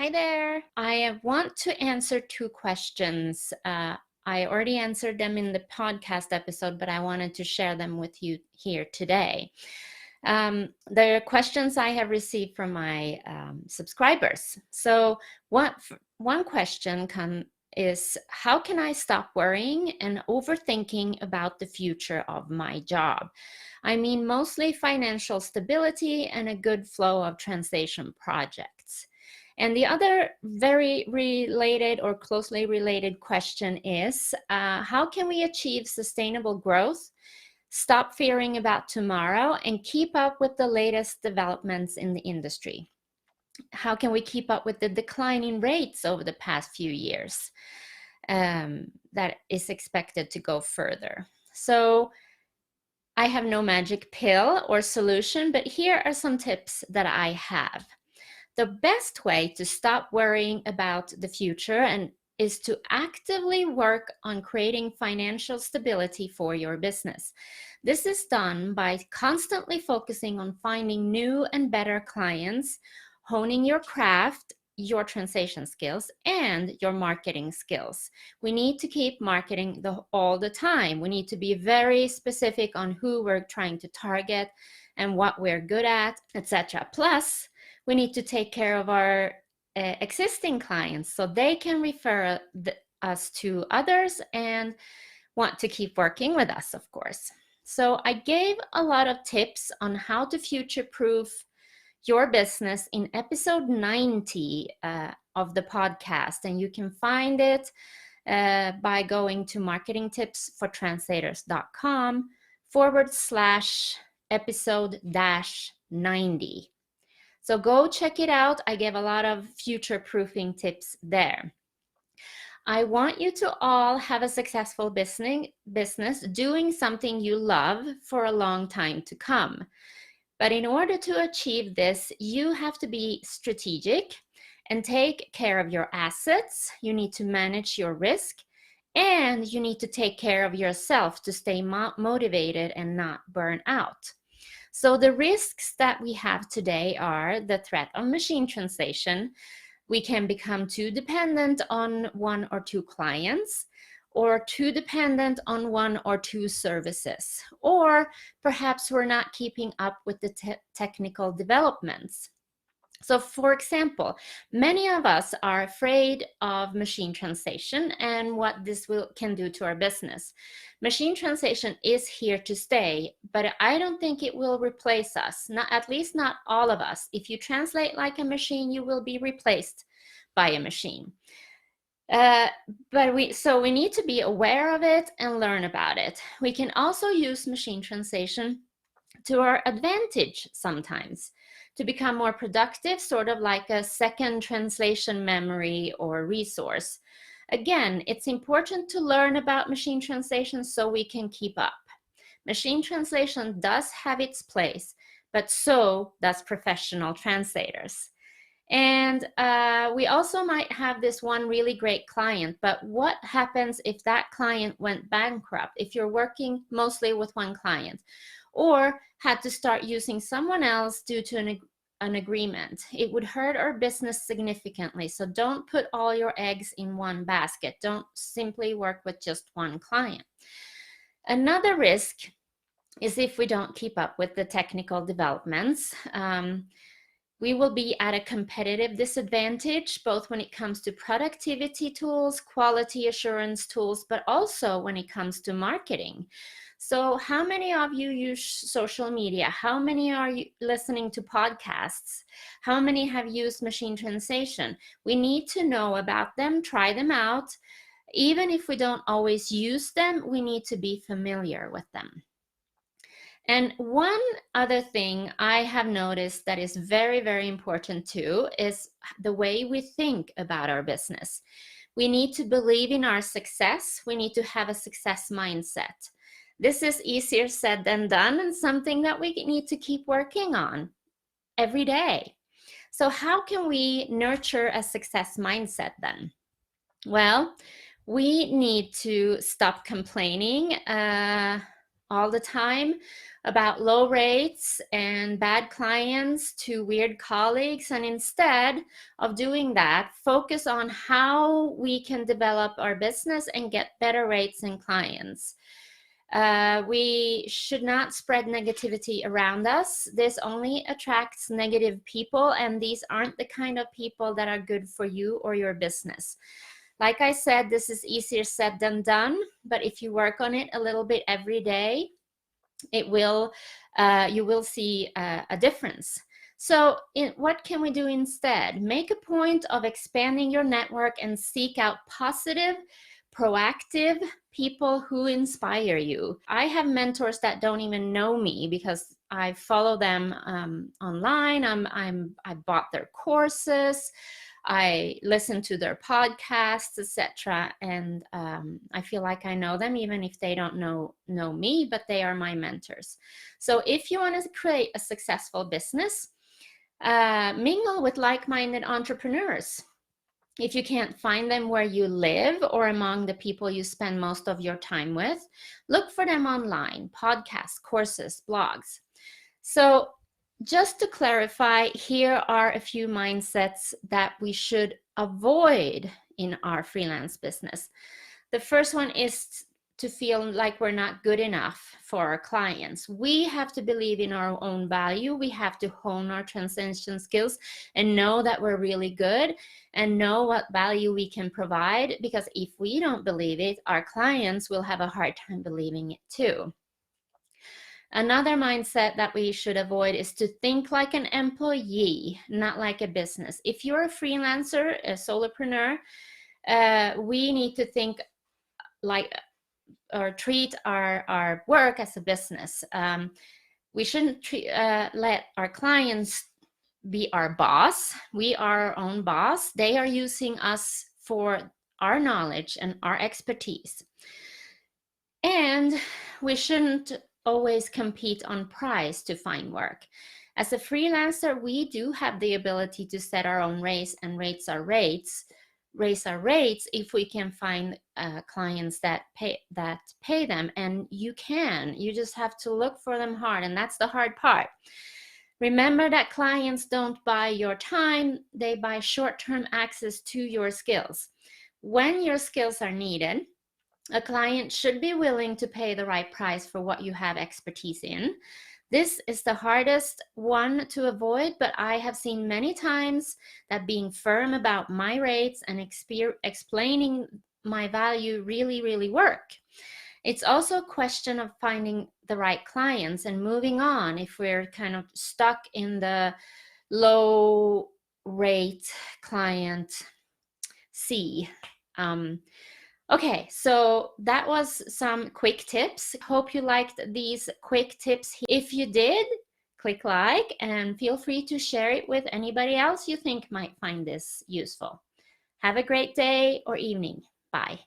Hi there. I want to answer two questions. I already answered them in the podcast episode, but I wanted to share them with you here today. They're questions I have received from my subscribers. So one question is, how can I stop worrying and overthinking about the future of my job? I mean, mostly financial stability and a good flow of translation projects. And the other very related or closely related question is, how can we achieve sustainable growth, stop fearing about tomorrow, and keep up with the latest developments in the industry? How can we keep up with the declining rates over the past few years that is expected to go further? So I have no magic pill or solution, but here are some tips that I have. The best way to stop worrying about the future is to actively work on creating financial stability for your business. This is done by constantly focusing on finding new and better clients, honing your craft, your translation skills, and your marketing skills. We need to keep marketing all the time. We need to be very specific on who we're trying to target and what we're good at, etc. Plus, we need to take care of our existing clients so they can refer us to others and want to keep working with us, of course. So I gave a lot of tips on how to future-proof your business in episode 90 of the podcast, and you can find it by going to marketingtips4translators.com/episode-90. So go check it out. I gave a lot of future-proofing tips there. I want you to all have a successful business doing something you love for a long time to come. But in order to achieve this, you have to be strategic and take care of your assets. You need to manage your risk, and you need to take care of yourself to stay motivated and not burn out. So the risks that we have today are the threat of machine translation. We can become too dependent on one or two clients, or too dependent on one or two services, or perhaps we're not keeping up with the technical developments. So for example, many of us are afraid of machine translation and what this can do to our business. Machine translation is here to stay, but I don't think it will replace us, at least not all of us. If you translate like a machine, you will be replaced by a machine. So we need to be aware of it and learn about it. We can also use machine translation to our advantage sometimes, to become more productive, sort of like a second translation memory or resource. Again, it's important to learn about machine translation so we can keep up. Machine translation does have its place, but so does professional translators. And we also might have this one really great client, but what happens if that client went bankrupt, if you're working mostly with one client, or had to start using someone else due to an agreement? It would hurt our business significantly. So don't put all your eggs in one basket. Don't simply work with just one client. Another risk is if we don't keep up with the technical developments. We will be at a competitive disadvantage, both when it comes to productivity tools, quality assurance tools, but also when it comes to marketing. So how many of you use social media? How many are you listening to podcasts? How many have used machine translation? We need to know about them, try them out. Even if we don't always use them, we need to be familiar with them. And one other thing I have noticed that is very, very important too is the way we think about our business. We need to believe in our success. We need to have a success mindset. This is easier said than done and something that we need to keep working on every day. So how can we nurture a success mindset then? Well, we need to stop complaining all the time about low rates and bad clients to weird colleagues. And instead of doing that, focus on how we can develop our business and get better rates and clients. We should not spread negativity around us. This only attracts negative people, and these aren't the kind of people that are good for you or your business. Like I said, this is easier said than done, but if you work on it a little bit every day, you will see a difference. So what can we do instead? Make a point of expanding your network and seek out positive, proactive people who inspire you. I have mentors that don't even know me because I follow them online. I bought their courses, I listen to their podcasts, etc. And I feel like I know them even if they don't know me, but they are my mentors. So if you want to create a successful business, mingle with like-minded entrepreneurs. If you can't find them where you live or among the people you spend most of your time with, look for them online, podcasts, courses, blogs. So just to clarify, here are a few mindsets that we should avoid in our freelance business. The first one is to feel like we're not good enough for our clients. We have to believe in our own value. We have to hone our translation skills and know that we're really good and know what value we can provide, because if we don't believe it, our clients will have a hard time believing it too. Another mindset that we should avoid is to think like an employee, not like a business. If you're a freelancer, a solopreneur, we need to think like or treat our work as a business. We shouldn't let our clients be our boss. We are our own boss. They are using us for our knowledge and our expertise. And we shouldn't always compete on price to find work. As a freelancer, we do have the ability to set our own rates and raise our rates if we can find clients that pay them. And you just have to look for them hard, and that's the hard part. Remember that clients don't buy your time, they buy short-term access to your skills. When your skills are needed, a client should be willing to pay the right price for what you have expertise in. This is the hardest one to avoid, but I have seen many times that being firm about my rates and explaining my value really work. It's also a question of finding the right clients and moving on if we're kind of stuck in the low rate client C. Okay, so that was some quick tips. Hope you liked these quick tips. If you did, click like and feel free to share it with anybody else you think might find this useful. Have a great day or evening. Bye.